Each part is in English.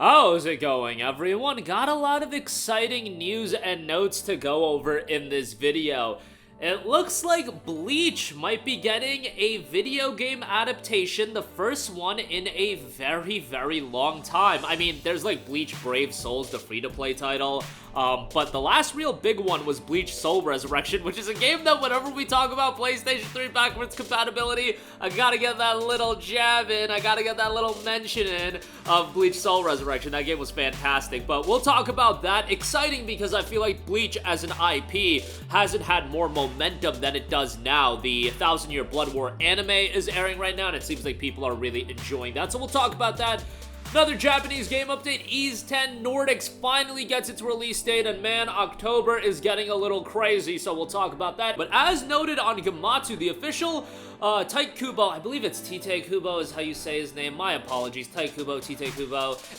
How's it going, everyone? Got a lot of exciting news and notes to go over in this video. It looks like Bleach might be getting a video game adaptation, the first one in a very, very long time. I mean, there's like Bleach Brave Souls, the free-to-play title, but the last real big one was Bleach Soul Resurrection, which is a game that whenever we talk about PlayStation 3 backwards compatibility, I gotta get that little jab in, I gotta get that little mention in of Bleach Soul Resurrection. That game was fantastic, but we'll talk about that. Exciting because I feel like Bleach as an IP hasn't had more momentum than it does now. The 1,000 Year Blood War anime is airing right now, and it seems like people are really enjoying that, so we'll talk about that. Another Japanese game update, Ys 10 Nordics finally gets its release date, and man, October is getting a little crazy, so we'll talk about that. But as noted on Gematsu, the official Tite Kubo, I believe it's Tite Kubo is how you say his name, my apologies, Tite Kubo,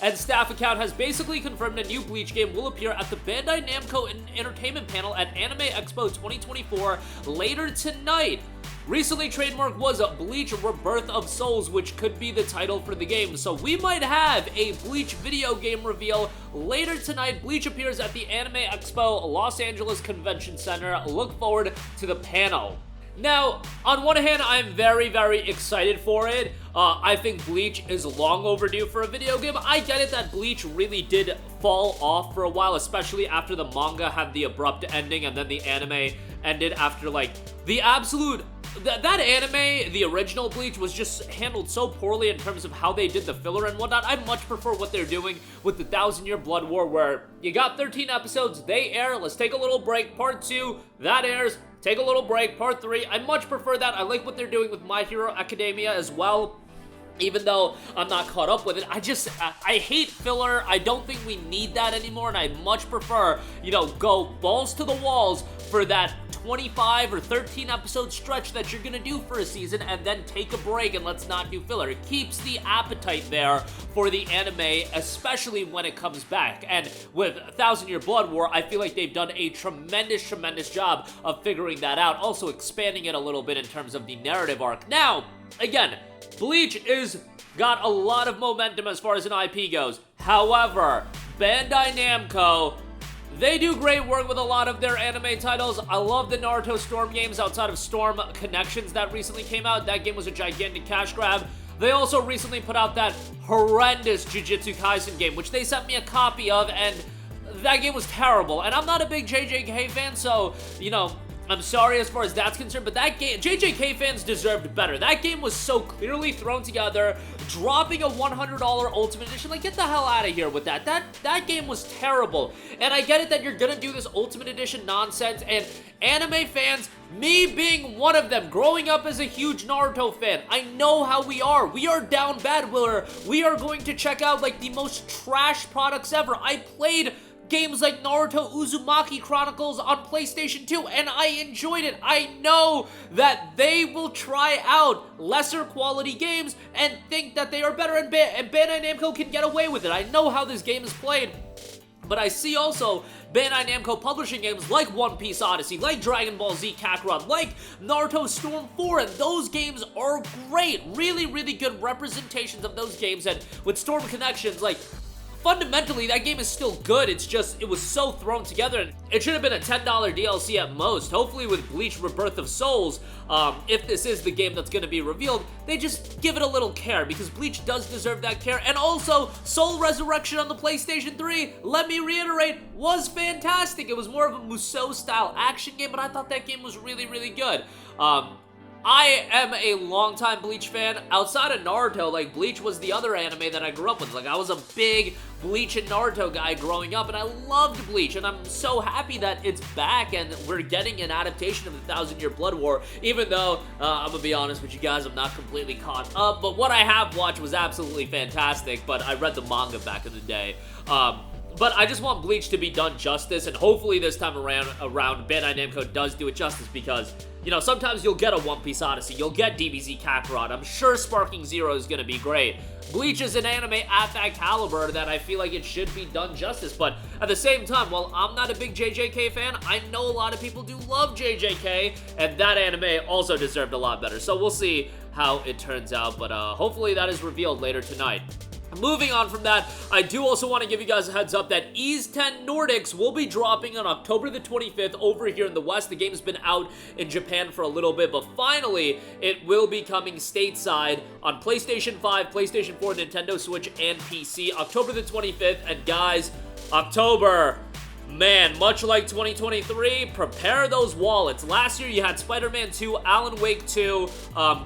and staff account has basically confirmed a new Bleach game will appear at the Bandai Namco Entertainment panel at Anime Expo 2024 later tonight. Recently trademarked was Bleach Rebirth of Souls, which could be the title for the game. So we might have a Bleach video game reveal later tonight. Bleach appears at the Anime Expo Los Angeles Convention Center. Look forward to the panel. Now, on one hand, I'm very, very excited for it. I think Bleach is long overdue for a video game. I get it that Bleach really did fall off for a while, especially after the manga had the abrupt ending and then the anime ended after, like, the absolute... That anime, the original Bleach, was just handled so poorly in terms of how they did the filler and whatnot. I much prefer what they're doing with the 1,000 Year Blood War, where you got 13 episodes, they air, let's take a little break, part 2, that airs, take a little break, part 3. I much prefer that. I like what they're doing with My Hero Academia as well. Even though I'm not caught up with it, I hate filler. I don't think we need that anymore, and I much prefer, you know, go balls to the walls for that 25 or 13 episode stretch that you're gonna do for a season, and then take a break and let's not do filler. It keeps the appetite there for the anime, especially when it comes back. And with 1,000 Year Blood War, I feel like they've done a tremendous job of figuring that out, also expanding it a little bit in terms of the narrative arc. Now, again, Bleach is got a lot of momentum as far as an IP goes. However, Bandai Namco, they do great work with a lot of their anime titles. I love the Naruto Storm games outside of Storm Connections that recently came out. That game was a gigantic cash grab. They also recently put out that horrendous Jujutsu Kaisen game, which they sent me a copy of, and that game was terrible. And I'm not a big JJK fan, so, you know, I'm sorry as far as that's concerned, but that game, JJK fans deserved better. That game was so clearly thrown together, dropping a $100 Ultimate Edition. Like, get the hell out of here with that. That game was terrible. And I get it that you're gonna do this Ultimate Edition nonsense, and anime fans, me being one of them, growing up as a huge Naruto fan, I know how we are. We are down bad, we are going to check out, like, the most trash products ever. I played games like Naruto Uzumaki Chronicles on PlayStation 2, and I enjoyed it. I know that they will try out lesser quality games and think that they are better, and Bandai Namco can get away with it. I know how this game is played. But I see also Bandai Namco publishing games like One Piece Odyssey, like Dragon Ball Z Kakarot, like Naruto Storm 4, and those games are great. Really, really good representations of those games, and with Storm Connections, like, fundamentally, that game is still good. It's just, it was so thrown together, and it should have been a $10 DLC at most. Hopefully with Bleach Rebirth of Souls, if this is the game that's going to be revealed, they just give it a little care, because Bleach does deserve that care. And also, Soul Resurrection on the PlayStation 3, let me reiterate, was fantastic. It was more of a Musou-style action game, but I thought that game was really, really good. I am a longtime Bleach fan. Outside of Naruto, like, Bleach was the other anime that I grew up with. Like, I was a big Bleach and Naruto guy growing up, and I loved Bleach, and I'm so happy that it's back, and we're getting an adaptation of the 1,000 Year Blood War, even though, I'm gonna be honest with you guys, I'm not completely caught up, but what I have watched was absolutely fantastic, but I read the manga back in the day. But I just want Bleach to be done justice, and hopefully this time around Bandai Namco does do it justice, because, you know, sometimes you'll get a One Piece Odyssey, you'll get DBZ Kakarot, I'm sure Sparking Zero is gonna be great. Bleach is an anime at that caliber that I feel like it should be done justice, but at the same time, while I'm not a big JJK fan, I know a lot of people do love JJK, and that anime also deserved a lot better, so we'll see how it turns out, but hopefully that is revealed later tonight. Moving on from that, I do also want to give you guys a heads up that Ys 10 Nordics will be dropping on October the 25th over here in the West. The game's been out in Japan for a little bit, but finally, it will be coming stateside on PlayStation 5, PlayStation 4, Nintendo Switch, and PC, October the 25th. And guys, October, man, much like 2023, prepare those wallets. Last year, you had Spider-Man 2, Alan Wake 2,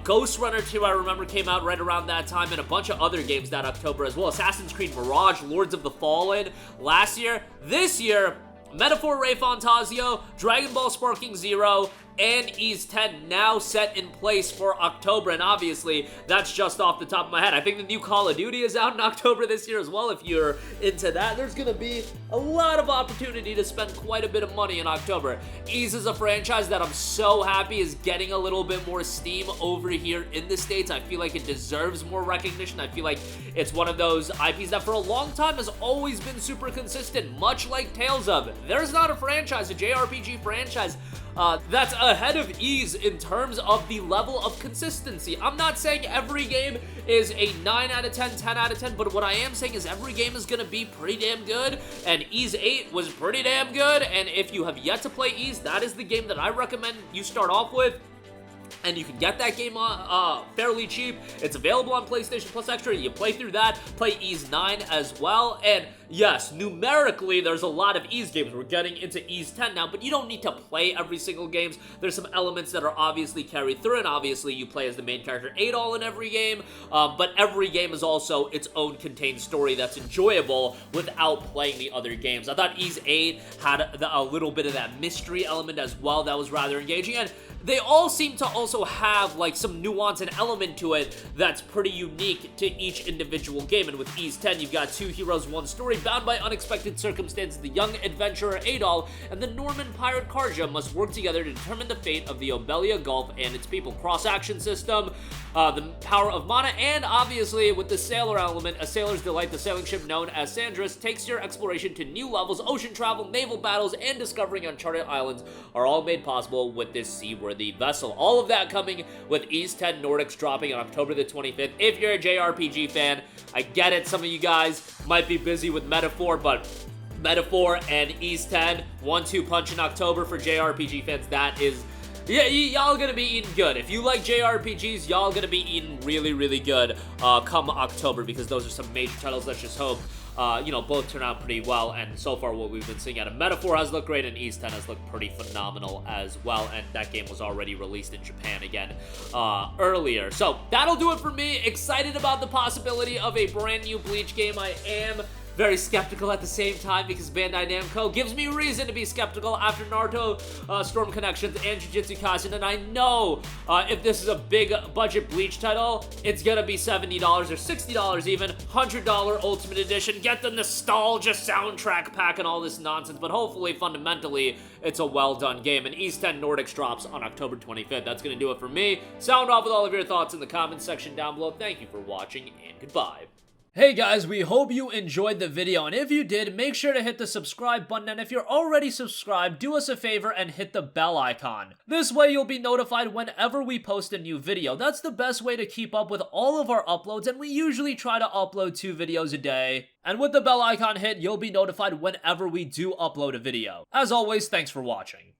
Ghost Runner 2, I remember, came out right around that time, and a bunch of other games that October as well. Assassin's Creed Mirage, Lords of the Fallen last year. This year, Metaphor Ray Fantasio, Dragon Ball Sparking Zero, and Ys 10 now set in place for October, and obviously, that's just off the top of my head. I think the new Call of Duty is out in October this year as well. If you're into that, there's gonna be a lot of opportunity to spend quite a bit of money in October. Ys is a franchise that I'm so happy is getting a little bit more steam over here in the States. I feel like it deserves more recognition. I feel like it's one of those IPs that for a long time has always been super consistent, much like Tales of. There's not a franchise, a JRPG franchise, that's ahead of Ys in terms of the level of consistency. I'm not saying every game is a 9 out of 10, 10 out of 10, but what I am saying is every game is going to be pretty damn good, and Ys 8 was pretty damn good, and if you have yet to play Ys, that is the game that I recommend you start off with. And you can get that game fairly cheap. It's available on PlayStation Plus Extra. You play through that, play Ys 9 as well. And yes, numerically, there's a lot of Ys games. We're getting into Ys 10 now, but you don't need to play every single game. There's some elements that are obviously carried through, and obviously you play as the main character Adol in every game, but every game is also its own contained story that's enjoyable without playing the other games. I thought Ys 8 had a little bit of that mystery element as well that was rather engaging, and they all seem to also have like some nuance and element to it that's pretty unique to each individual game. And with Ys 10, you've got two heroes, one story. Bound by unexpected circumstances, the young adventurer Adol and the Norman pirate Karja must work together to determine the fate of the Obelia Gulf and its people. Cross-action system, the power of mana, and obviously with the sailor element, a sailor's delight, the sailing ship known as Sandris takes your exploration to new levels. Ocean travel, naval battles, and discovering uncharted islands are all made possible with this seaworthy vessel. All of that coming with Ys 10 Nordics dropping on October the 25th. If you're a JRPG fan, I get it, some of you guys might be busy with Metaphor, but Metaphor and Ys 10, 1-2 punch in October for JRPG fans. That is, yeah, y'all gonna be eating good. If you like JRPGs, y'all gonna be eating really, really good come October, because those are some major titles. Let's just hope you know, both turn out pretty well, and so far what we've been seeing out of Metaphor has looked great, and Ys 10 has looked pretty phenomenal as well, and that game was already released in Japan again earlier. So that'll do it for me. Excited about the possibility of a brand new Bleach game. I am very skeptical at the same time because Bandai Namco gives me reason to be skeptical after Naruto Storm Connections and Jujutsu Kaisen, and I know if this is a big budget Bleach title, it's gonna be $70 or $60 even, $100 Ultimate Edition, get the nostalgia soundtrack pack and all this nonsense, but hopefully, fundamentally, it's a well-done game, and Ys 10 Nordics drops on October 25th. That's gonna do it for me. Sound off with all of your thoughts in the comments section down below. Thank you for watching, and goodbye. Hey guys, we hope you enjoyed the video, and if you did, make sure to hit the subscribe button, and if you're already subscribed, do us a favor and hit the bell icon. This way you'll be notified whenever we post a new video. That's the best way to keep up with all of our uploads, and we usually try to upload 2 videos a day. And with the bell icon hit, you'll be notified whenever we do upload a video. As always, thanks for watching.